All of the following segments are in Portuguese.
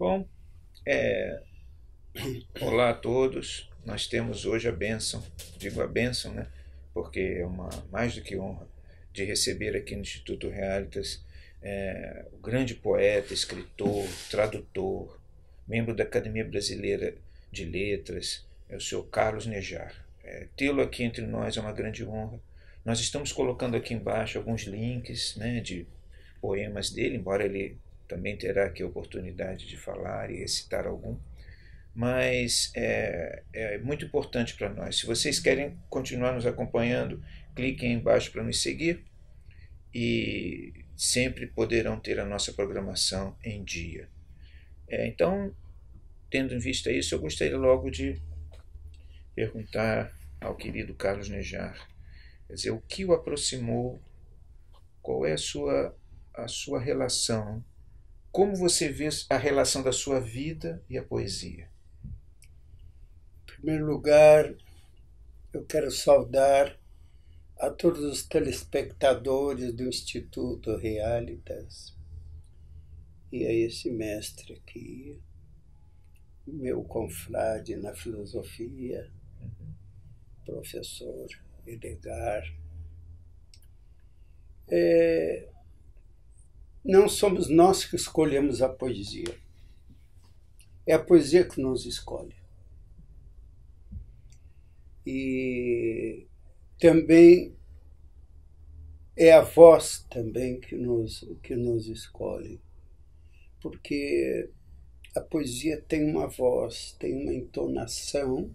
Bom, é, olá a todos. Nós temos hoje a bênção, digo a bênção, né? Porque é uma mais do que honra de receber aqui no Instituto Realitas o grande poeta, escritor, tradutor, membro da Academia Brasileira de Letras, é o senhor Carlos Nejar. Tê-lo aqui entre nós é uma grande honra. Nós estamos colocando aqui embaixo alguns links, né, de poemas dele, embora ele também terá aqui a oportunidade de falar e recitar algum, mas é muito importante para nós. Se vocês querem continuar nos acompanhando, cliquem aí embaixo para nos seguir e sempre poderão ter a nossa programação em dia. Então, tendo em vista isso, eu gostaria logo de perguntar ao querido Carlos Nejar, quer dizer, o que o aproximou, qual é a sua relação, como você vê a relação da sua vida e a poesia? Em primeiro lugar, eu quero saudar a todos os telespectadores do Instituto Realitas e a esse mestre aqui, meu confrade na filosofia, professor Edgar. Não somos nós que escolhemos a poesia, é a poesia que nos escolhe. E também é a voz também que nos escolhe, porque a poesia tem uma voz, tem uma entonação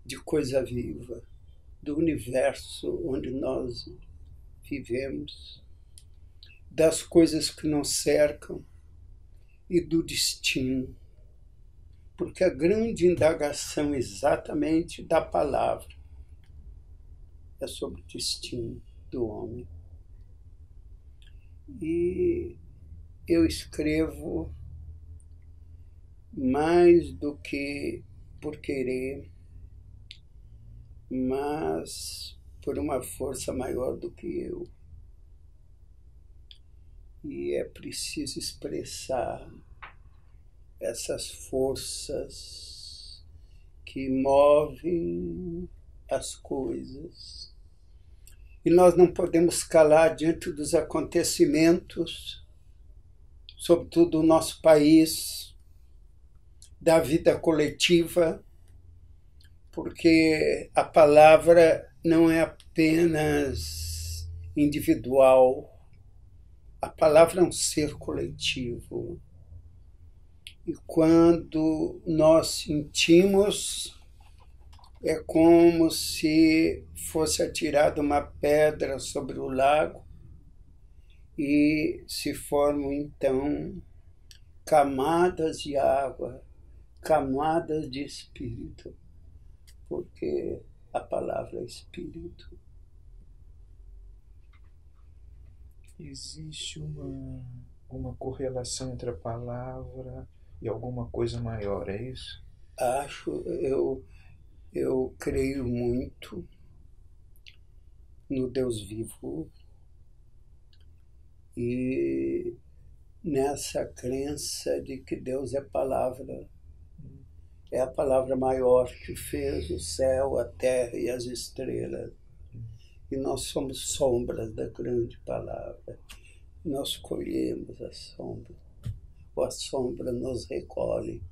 de coisa viva, do universo onde nós vivemos, das coisas que nos cercam e do destino. Porque a grande indagação exatamente da palavra é sobre o destino do homem. E eu escrevo mais do que por querer, mas por uma força maior do que eu. E é preciso expressar essas forças que movem as coisas. E nós não podemos calar diante dos acontecimentos, sobretudo do nosso país, da vida coletiva, porque a palavra não é apenas individual, a palavra é um ser coletivo. E quando nós sentimos, é como se fosse atirada uma pedra sobre o lago e se formam então camadas de água, camadas de espírito, porque a palavra é espírito. Existe uma correlação entre a palavra e alguma coisa maior, é isso? Eu creio muito no Deus vivo e nessa crença de que Deus é palavra, é a palavra maior que fez o céu, a terra e as estrelas. E nós somos sombras da grande palavra. Nós colhemos a sombra, ou a sombra nos recolhe.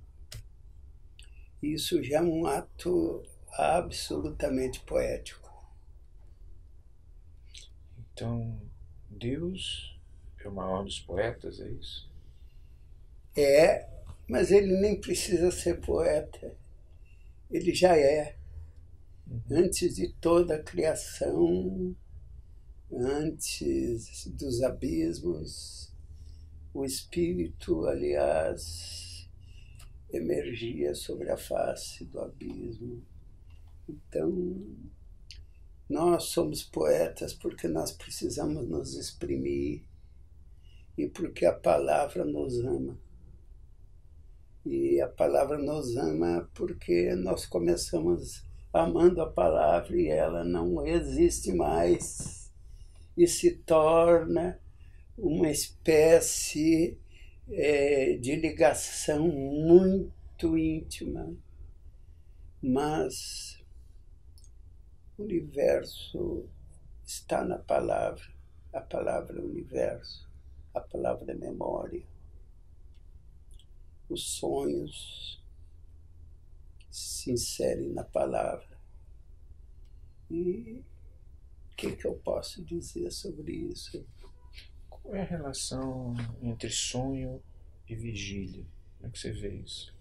Isso já é um ato absolutamente poético. Então, Deus é o maior dos poetas, é isso? É, mas ele nem precisa ser poeta. Ele já é. Antes de toda a criação, antes dos abismos, o espírito, aliás, emergia sobre a face do abismo. Então, nós somos poetas porque nós precisamos nos exprimir e porque a palavra nos ama. E a palavra nos ama porque nós começamos amando a palavra e ela não existe mais e se torna uma espécie de ligação muito íntima, mas o universo está na palavra. A palavra é universo, a palavra é memória. Os sonhos se inserem na palavra. E o que eu posso dizer sobre isso? Qual é a relação entre sonho e vigília? Como é que você vê isso?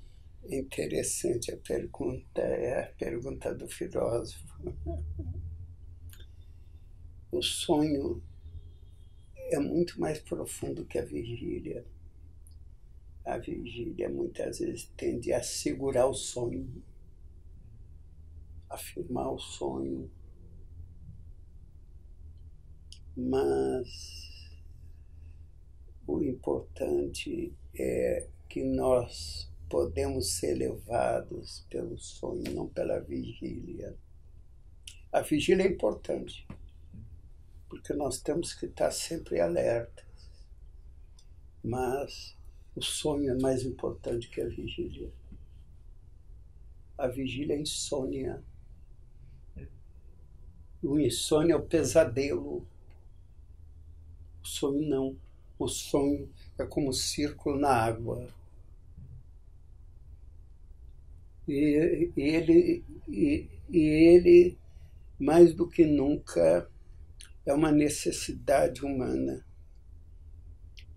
É interessante a pergunta, é a pergunta do filósofo. O sonho é muito mais profundo que a vigília. A vigília muitas vezes tende a segurar o sonho, afirmar o sonho, mas o importante é que nós podemos ser levados pelo sonho, não pela vigília. A vigília é importante, porque nós temos que estar sempre alertas, mas o sonho é mais importante que a vigília. A vigília é insônia. O insônia é o pesadelo. O sonho não. O sonho é como um círculo na água. E ele, mais do que nunca, é uma necessidade humana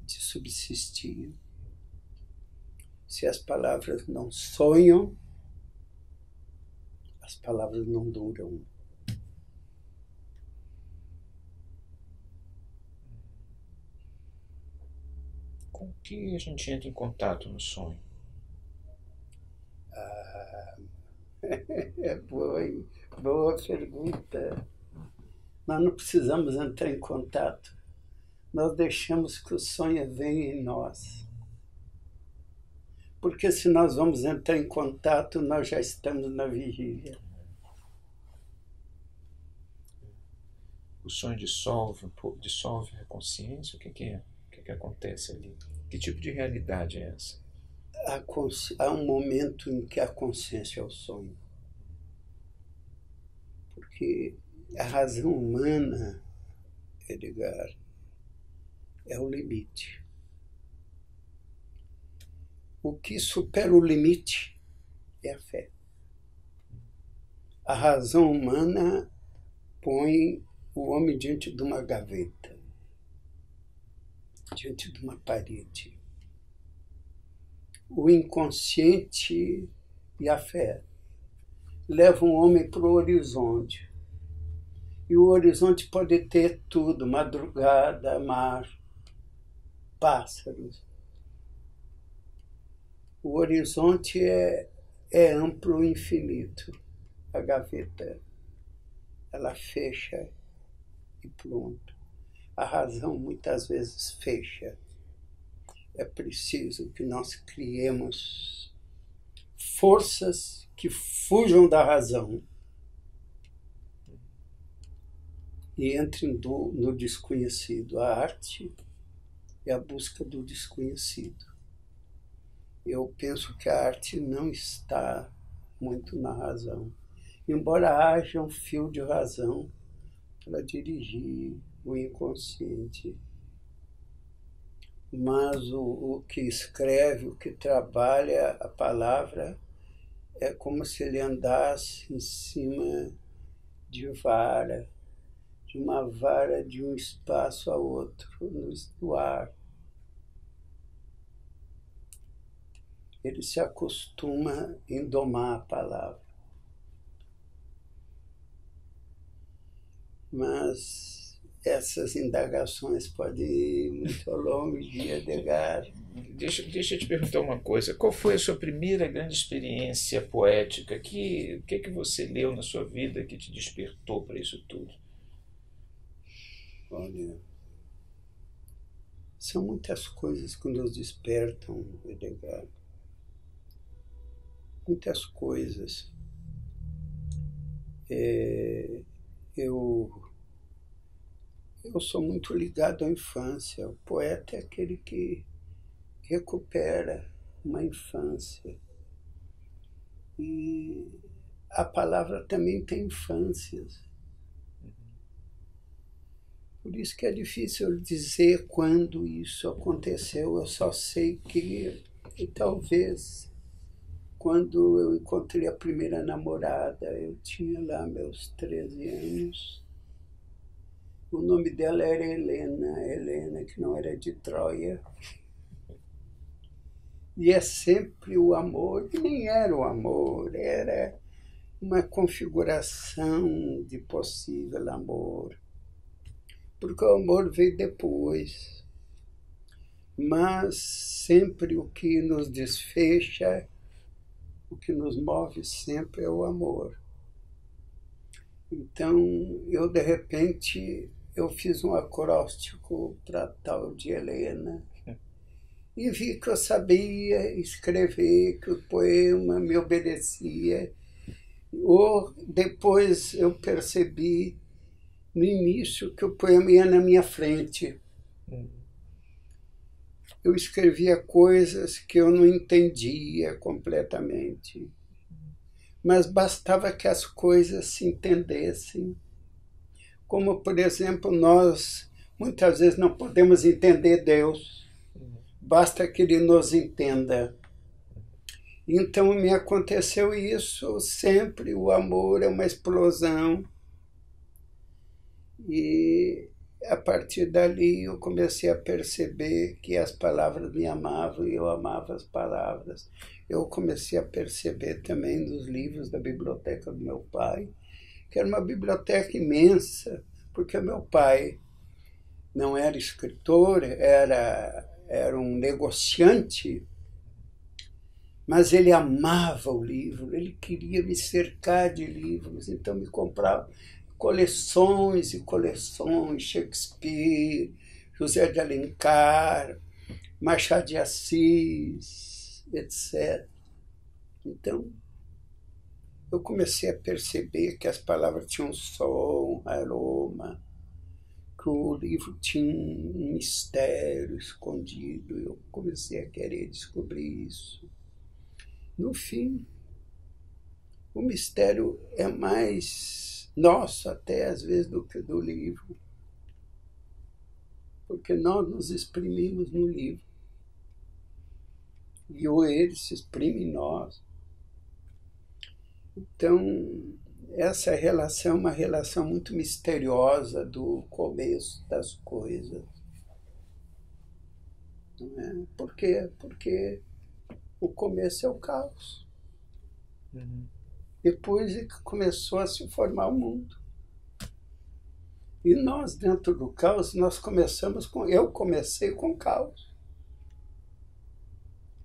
de subsistir. Se as palavras não sonham, as palavras não duram. Com o que a gente entra em contato no sonho? É boa pergunta. Nós não precisamos entrar em contato. Nós deixamos que o sonho venha em nós. Porque se nós vamos entrar em contato, nós já estamos na vigília. O sonho dissolve a consciência? O que é? O que acontece ali? Que tipo de realidade é essa? Há um momento em que a consciência é o sonho. Porque a razão humana, Edgar, é o limite. O que supera o limite é a fé. A razão humana põe o homem diante de uma gaveta, diante de uma parede. O inconsciente e a fé levam o homem para o horizonte. E o horizonte pode ter tudo: madrugada, mar, pássaros. O horizonte é amplo e infinito. A gaveta, ela fecha e pronto. A razão muitas vezes fecha. É preciso que nós criemos forças que fujam da razão e entrem no desconhecido. A arte é a busca do desconhecido. Eu penso que a arte não está muito na razão, embora haja um fio de razão para dirigir o inconsciente. Mas o que escreve, o que trabalha a palavra, é como se ele andasse em cima de vara, de uma vara de um espaço a outro, no ar. Ele se acostuma em domar a palavra. Mas essas indagações podem ir muito longe, Edgar. Deixa eu te perguntar uma coisa. Qual foi a sua primeira grande experiência poética? O que você leu na sua vida que te despertou para isso tudo? Olha, são muitas coisas que nos despertam, Edgar. Muitas coisas. Eu sou muito ligado à infância. O poeta é aquele que recupera uma infância. E a palavra também tem infâncias. Por isso que é difícil dizer quando isso aconteceu. Eu só sei que talvez quando eu encontrei a primeira namorada, eu tinha lá meus 13 anos. O nome dela era Helena, que não era de Troia. E é sempre o amor, que nem era o amor, era uma configuração de possível amor. Porque o amor veio depois. Mas sempre o que nos desfecha, o que nos move sempre é o amor. Então, eu de repente, eu fiz um acróstico para tal de Helena e vi que eu sabia escrever, que o poema me obedecia. Ou depois eu percebi no início que o poema ia na minha frente. Eu escrevia coisas que eu não entendia completamente, mas bastava que as coisas se entendessem. Como, por exemplo, nós muitas vezes não podemos entender Deus, basta que Ele nos entenda. Então me aconteceu isso sempre, o amor é uma explosão. E a partir dali eu comecei a perceber que as palavras me amavam e eu amava as palavras. Eu comecei a perceber também nos livros da biblioteca do meu pai, que era uma biblioteca imensa, porque meu pai não era escritor, era um negociante, mas ele amava o livro, ele queria me cercar de livros, então me comprava coleções e coleções, Shakespeare, José de Alencar, Machado de Assis, etc. Então, eu comecei a perceber que as palavras tinham som, aroma, que o livro tinha um mistério escondido. Eu comecei a querer descobrir isso. No fim, o mistério é mais nosso até às vezes do que do livro, porque nós nos exprimimos no livro e ou ele se exprime em nós. Então, essa relação é uma relação muito misteriosa do começo das coisas. Não é? Por quê? Porque o começo é o caos. Depois é que começou a se formar o mundo. E nós, dentro do caos, eu comecei com caos.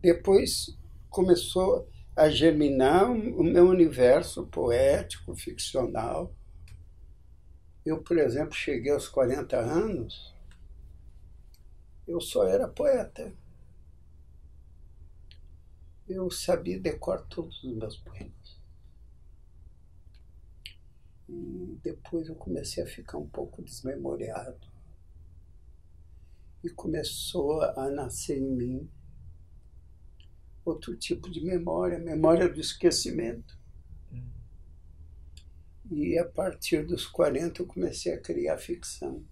Depois começou a germinar o meu universo poético, ficcional. Eu, por exemplo, cheguei aos 40 anos, eu só era poeta. Eu sabia decorar todos os meus poemas. E depois eu comecei a ficar um pouco desmemoriado. E começou a nascer em mim outro tipo de memória, memória do esquecimento. E a partir dos 40 eu comecei a criar ficção.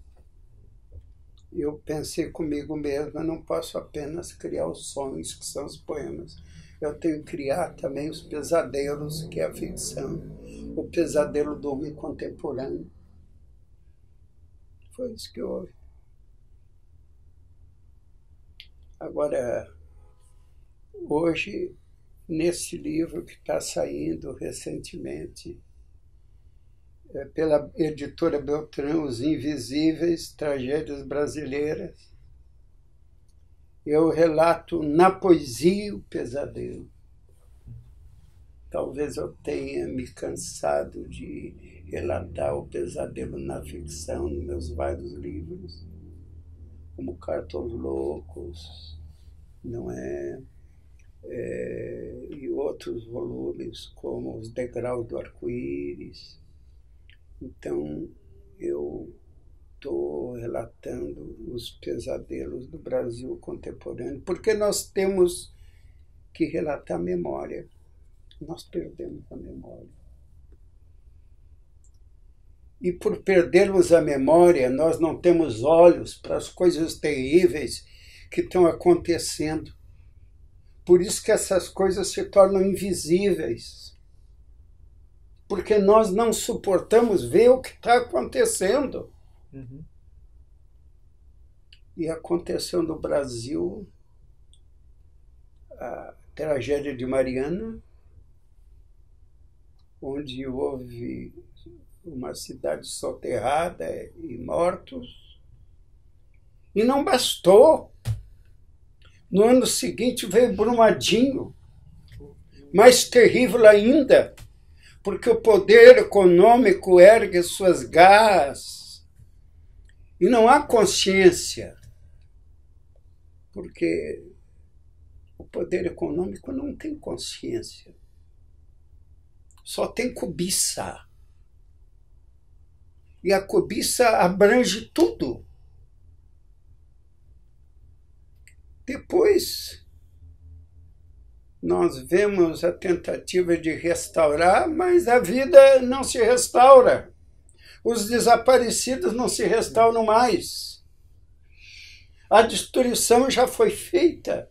Eu pensei comigo mesmo, eu não posso apenas criar os sonhos, que são os poemas. Eu tenho que criar também os pesadelos, que é a ficção, o pesadelo do homem contemporâneo. Foi isso que houve. Agora, hoje, nesse livro que está saindo recentemente, pela editora Beltrão, Os Invisíveis, Tragédias Brasileiras, eu relato na poesia o pesadelo. Talvez eu tenha me cansado de relatar o pesadelo na ficção, nos meus vários livros, como Cartões Loucos, não é? E outros volumes, como Os Degraus do Arco-Íris. Então, eu estou relatando os pesadelos do Brasil contemporâneo, porque nós temos que relatar a memória. Nós perdemos a memória. E por perdermos a memória, nós não temos olhos para as coisas terríveis que estão acontecendo. Por isso que essas coisas se tornam invisíveis. Porque nós não suportamos ver o que está acontecendo. Uhum. E aconteceu no Brasil a tragédia de Mariana, onde houve uma cidade soterrada e mortos. E não bastou. No ano seguinte veio Brumadinho, mais terrível ainda, porque o poder econômico ergue suas garras e não há consciência, porque o poder econômico não tem consciência, só tem cobiça. E a cobiça abrange tudo. Depois, nós vemos a tentativa de restaurar, mas a vida não se restaura. Os desaparecidos não se restauram mais. A destruição já foi feita.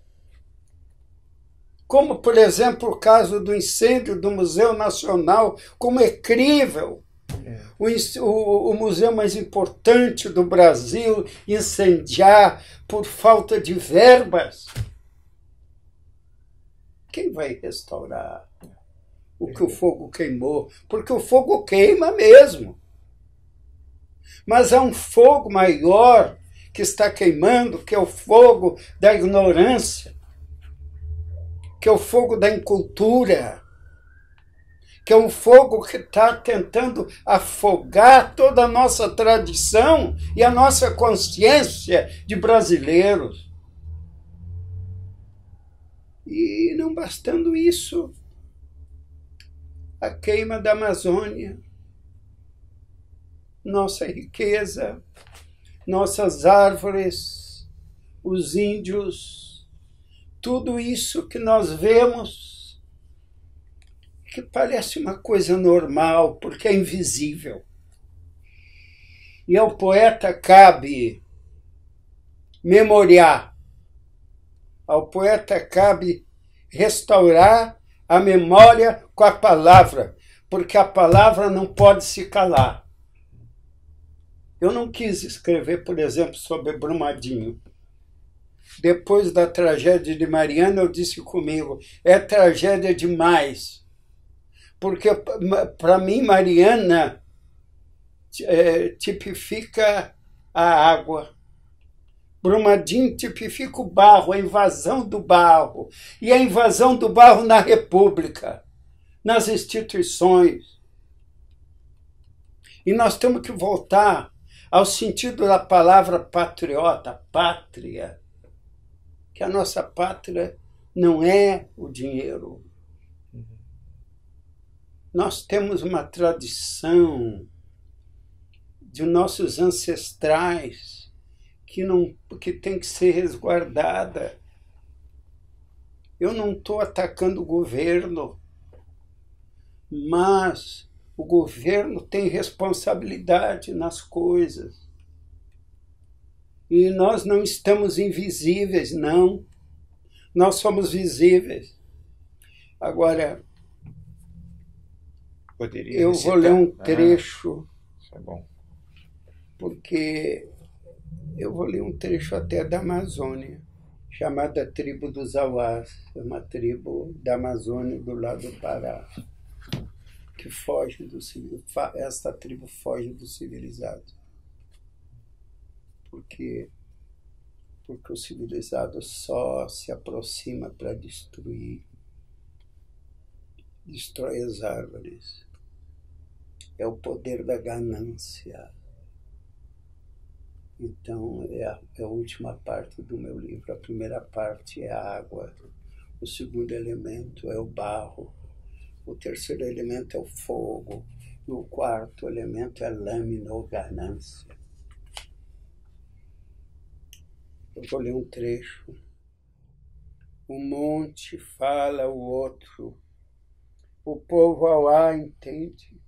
Como, por exemplo, o caso do incêndio do Museu Nacional, como é crível. O museu mais importante do Brasil incendiar por falta de verbas. Quem vai restaurar o que o fogo queimou? Porque o fogo queima mesmo. Mas há um fogo maior que está queimando, que é o fogo da ignorância, que é o fogo da incultura, que é um fogo que está tentando afogar toda a nossa tradição e a nossa consciência de brasileiros. E não bastando isso, a queima da Amazônia, nossa riqueza, nossas árvores, os índios, tudo isso que nós vemos, que parece uma coisa normal, porque é invisível. E ao poeta cabe memoriar, ao poeta cabe restaurar a memória com a palavra, porque a palavra não pode se calar. Eu não quis escrever, por exemplo, sobre Brumadinho. Depois da tragédia de Mariana, eu disse comigo, é tragédia demais. Porque, para mim, Mariana tipifica a água. Brumadinho tipifica o barro, a invasão do barro. E a invasão do barro na República, nas instituições. E nós temos que voltar ao sentido da palavra patriota, pátria. Que a nossa pátria não é o dinheiro. Nós temos uma tradição de nossos ancestrais que tem que ser resguardada. Eu não estou atacando o governo, mas o governo tem responsabilidade nas coisas. E nós não estamos invisíveis, não. Nós somos visíveis. Agora, eu vou ler um trecho, é bom. Porque eu vou ler um trecho até da Amazônia, chamada Tribo dos Auás, é uma tribo da Amazônia do lado do Pará, que foge do civilizado. Essa tribo foge do civilizado. Porque o civilizado só se aproxima para destruir, destrói as árvores. É o poder da ganância. Então, é a última parte do meu livro. A primeira parte é a água. O segundo elemento é o barro. O terceiro elemento é o fogo. E o quarto elemento é a lâmina ou ganância. Eu vou ler um trecho. Um monte fala o outro, o povo Auá entende,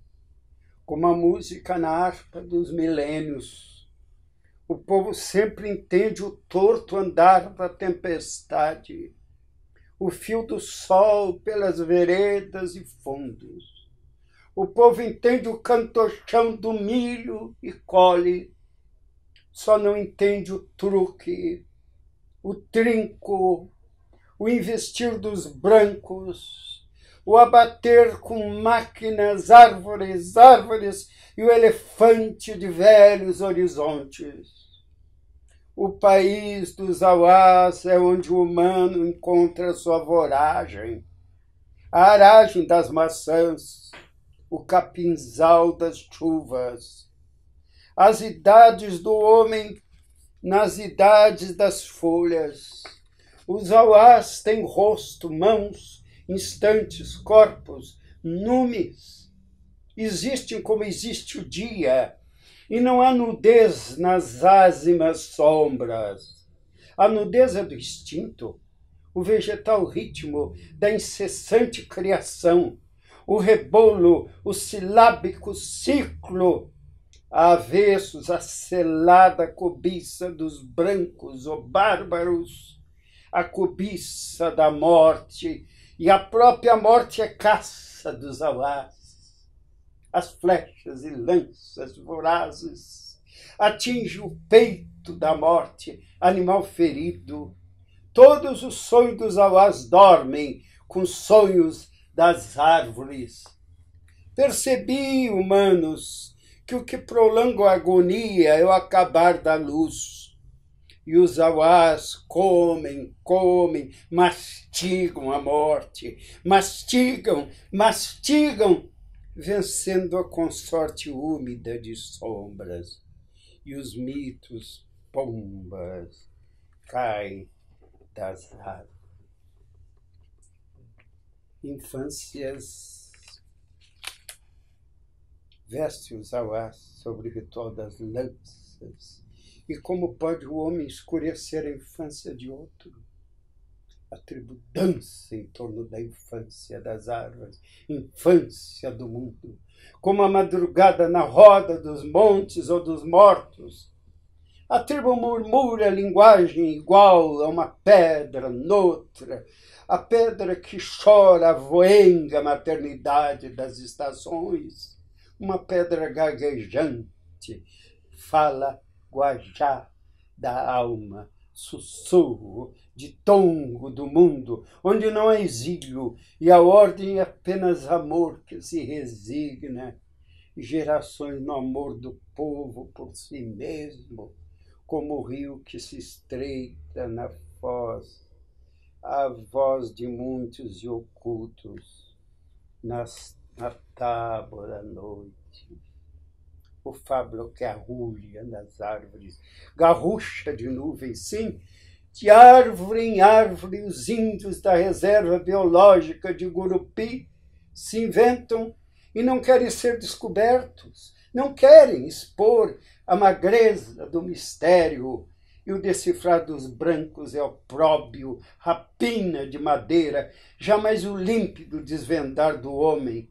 como a música na harpa dos milênios. O povo sempre entende o torto andar da tempestade, o fio do sol pelas veredas e fundos. O povo entende o cantochão do milho e colhe, só não entende o truque, o trinco, o investir dos brancos, o abater com máquinas árvores e o elefante de velhos horizontes. O país dos Auás é onde o humano encontra sua voragem, a aragem das maçãs, o capinzal das chuvas, as idades do homem nas idades das folhas. Os Auás têm rosto, mãos, instantes, corpos, numes. Existem como existe o dia, e não há nudez nas ázimas sombras. A nudez é do instinto, o vegetal ritmo da incessante criação, o rebolo, o silábico ciclo, avessos a selada cobiça dos brancos ou bárbaros, a cobiça da morte, e a própria morte é caça dos Auás. As flechas e lanças vorazes atingem o peito da morte, animal ferido. Todos os sonhos dos Auás dormem com os sonhos das árvores. Percebi, humanos, que o que prolonga a agonia é o acabar da luz. E os Auás comem, mastigam a morte, mastigam, vencendo a consorte úmida de sombras. E os mitos, pombas, caem das árvores. Infâncias veste os Auás sobre o ritual das lanças. E como pode o homem escurecer a infância de outro? A tribo dança em torno da infância das árvores, infância do mundo, como a madrugada na roda dos montes ou dos mortos. A tribo murmura a linguagem igual a uma pedra noutra, a pedra que chora a voenga maternidade das estações, uma pedra gaguejante, fala guajá da alma, sussurro de tongo do mundo, onde não há exílio e a ordem é apenas amor que se resigna, gerações no amor do povo por si mesmo, como o rio que se estreita na foz, a voz de muitos e ocultos na tábua da noite. O fábulo que arrulha nas árvores, garrucha de nuvens, sim, de árvore em árvore, os índios da reserva biológica de Gurupi se inventam e não querem ser descobertos, não querem expor a magreza do mistério, e o decifrar dos brancos é opróbio, rapina de madeira, jamais o límpido desvendar do homem.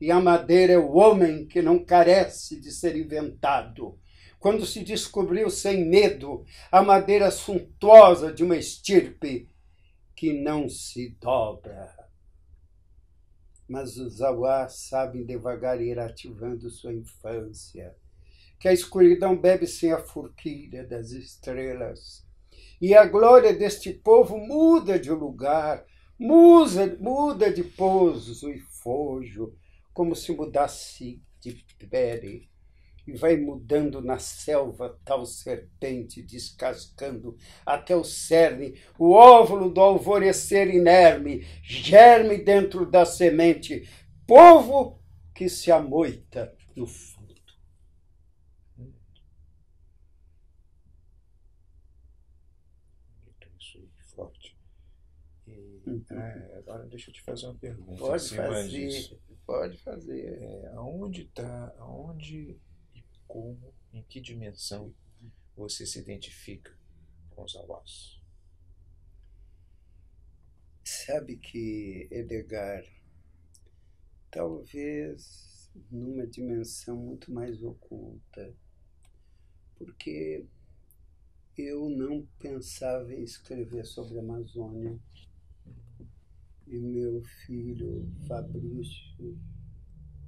E a madeira é o homem que não carece de ser inventado. Quando se descobriu sem medo a madeira suntuosa de uma estirpe que não se dobra. Mas os Auás sabem devagar ir ativando sua infância, que a escuridão bebe sem a forquilha das estrelas. E a glória deste povo muda de lugar, muda de pouso e fojo, como se mudasse de pele, e vai mudando na selva tal serpente, descascando até o cerne, o óvulo do alvorecer inerme, germe dentro da semente, povo que se amoita no fundo. Forte. Agora deixa eu te fazer uma pergunta. Pode fazer. Aonde e como, em que dimensão você se identifica com os Awás? Sabe que, Edgar, talvez numa dimensão muito mais oculta, porque eu não pensava em escrever sobre a Amazônia. E meu filho, Fabrício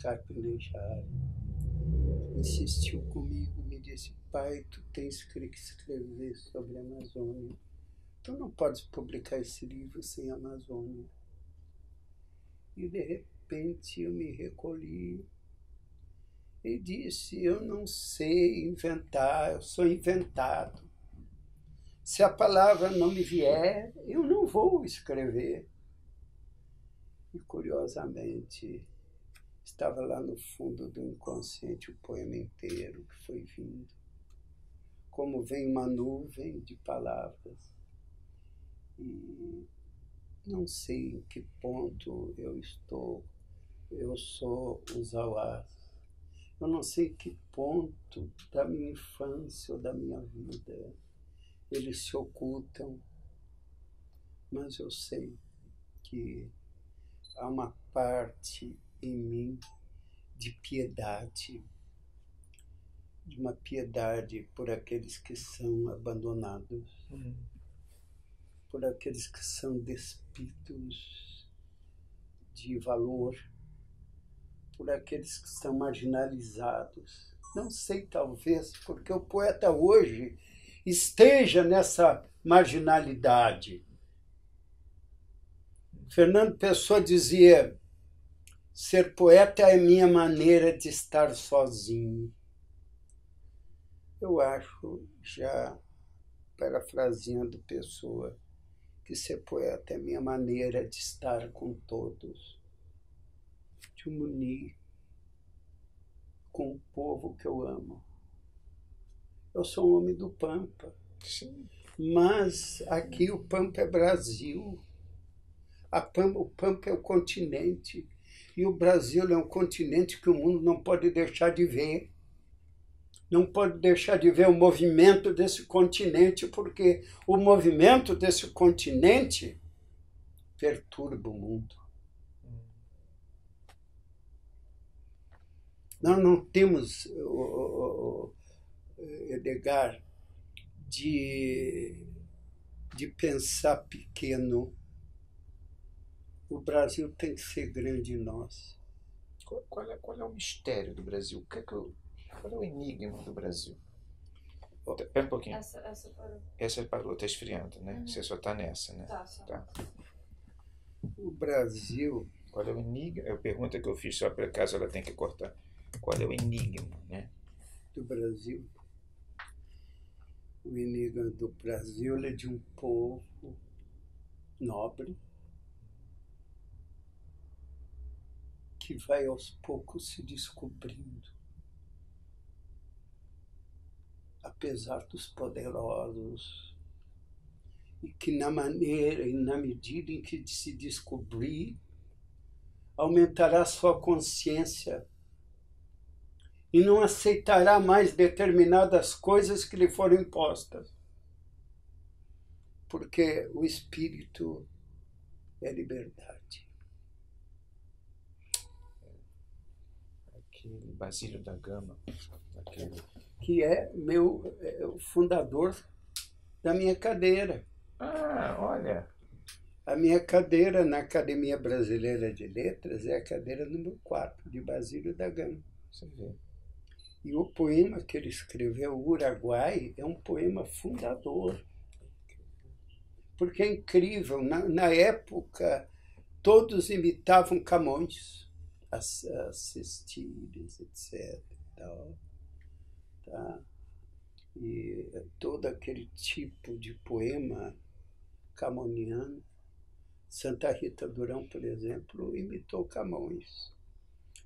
Carpinejara, insistiu comigo, me disse: pai, tu tens que escrever sobre a Amazônia. Tu não podes publicar esse livro sem a Amazônia. E de repente eu me recolhi e disse: eu não sei inventar, eu sou inventado. Se a palavra não me vier, eu não vou escrever. E curiosamente, estava lá no fundo do inconsciente o poema inteiro que foi vindo. Como vem uma nuvem de palavras. E não sei em que ponto eu estou. Eu sou os Awás. Eu não sei em que ponto da minha infância ou da minha vida eles se ocultam. Mas eu sei que há uma parte em mim de piedade, de uma piedade por aqueles que são abandonados, por aqueles que são despidos de valor, por aqueles que são marginalizados. Não sei, talvez, porque o poeta hoje esteja nessa marginalidade. Fernando Pessoa dizia: ser poeta é a minha maneira de estar sozinho. Eu acho, já parafraseando Pessoa, que ser poeta é a minha maneira de estar com todos, de me unir com o povo que eu amo. Eu sou um homem do Pampa. Sim. Mas aqui o Pampa é Brasil. O Pampa é o continente. E o Brasil é um continente que o mundo não pode deixar de ver. Não pode deixar de ver o movimento desse continente, porque o movimento desse continente perturba o mundo. Nós não temos, Edgar, de pensar pequeno. O Brasil tem que ser grande em nós. Qual é o mistério do Brasil? Qual é o enigma do Brasil? Espera um pouquinho. Essa parou, está esfriando, né? Você só está nessa, né? Tá. O Brasil... Qual é o enigma? É a pergunta que eu fiz, só por acaso ela tem que cortar. Qual é o enigma, né? Do Brasil? O enigma do Brasil é de um povo nobre que vai aos poucos se descobrindo, apesar dos poderosos, e que na maneira e na medida em que se descobrir, aumentará sua consciência e não aceitará mais determinadas coisas que lhe foram impostas, porque o espírito é liberdade. Aquele Basílio da Gama, que é o fundador da minha cadeira. Ah, olha! A minha cadeira na Academia Brasileira de Letras é a cadeira número 4, de Basílio da Gama. Você vê. E o poema que ele escreveu, Uruguai, é um poema fundador. Porque é incrível, na época, todos imitavam Camões, as Cestílias, etc. Tá? E todo aquele tipo de poema camoniano. Santa Rita Durão, por exemplo, imitou Camões.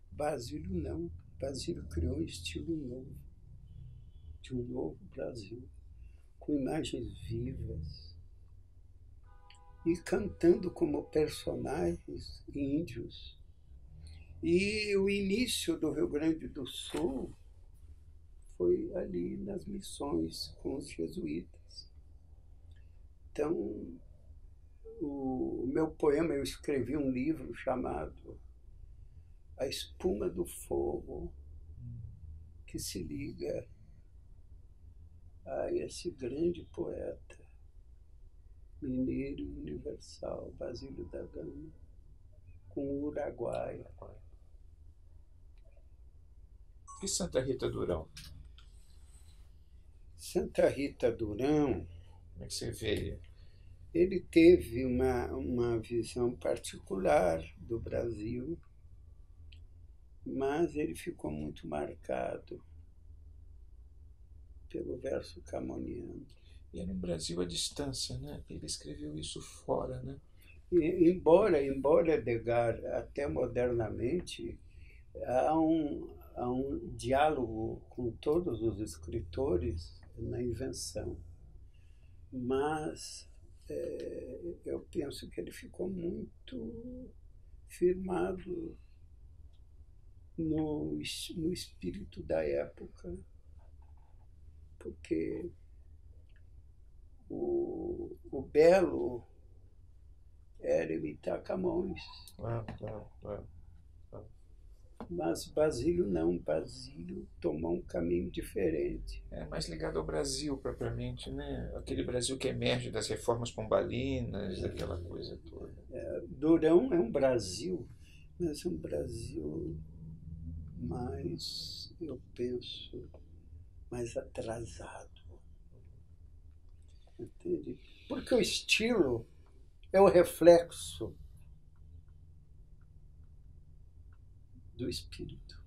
Basílio não. Basílio criou um estilo novo, de um novo Brasil, com imagens vivas e cantando como personagens índios. E o início do Rio Grande do Sul foi ali nas missões com os jesuítas. Então, o meu poema, eu escrevi um livro chamado A Espuma do Fogo, que se liga a esse grande poeta mineiro e universal, Basílio da Gama, com o Uruguai. E Santa Rita Durão? Santa Rita Durão, Como é que você vê? ele teve uma visão particular do Brasil, mas ele ficou muito marcado pelo verso camoniano. E é no Brasil à distância, né? Ele escreveu isso fora, né? E, embora Edgar, até modernamente, há um diálogo com todos os escritores na invenção, mas eu penso que ele ficou muito firmado no espírito da época, porque o belo era imitar Camões. Claro. Mas Basílio não, Basílio tomou um caminho diferente. É mais ligado ao Brasil, propriamente, né? Aquele Brasil que emerge das reformas pombalinas, aquela coisa toda. Durão é um Brasil, mas é um Brasil mais, eu penso, mais atrasado. Entende? Porque o estilo é o reflexo do espírito.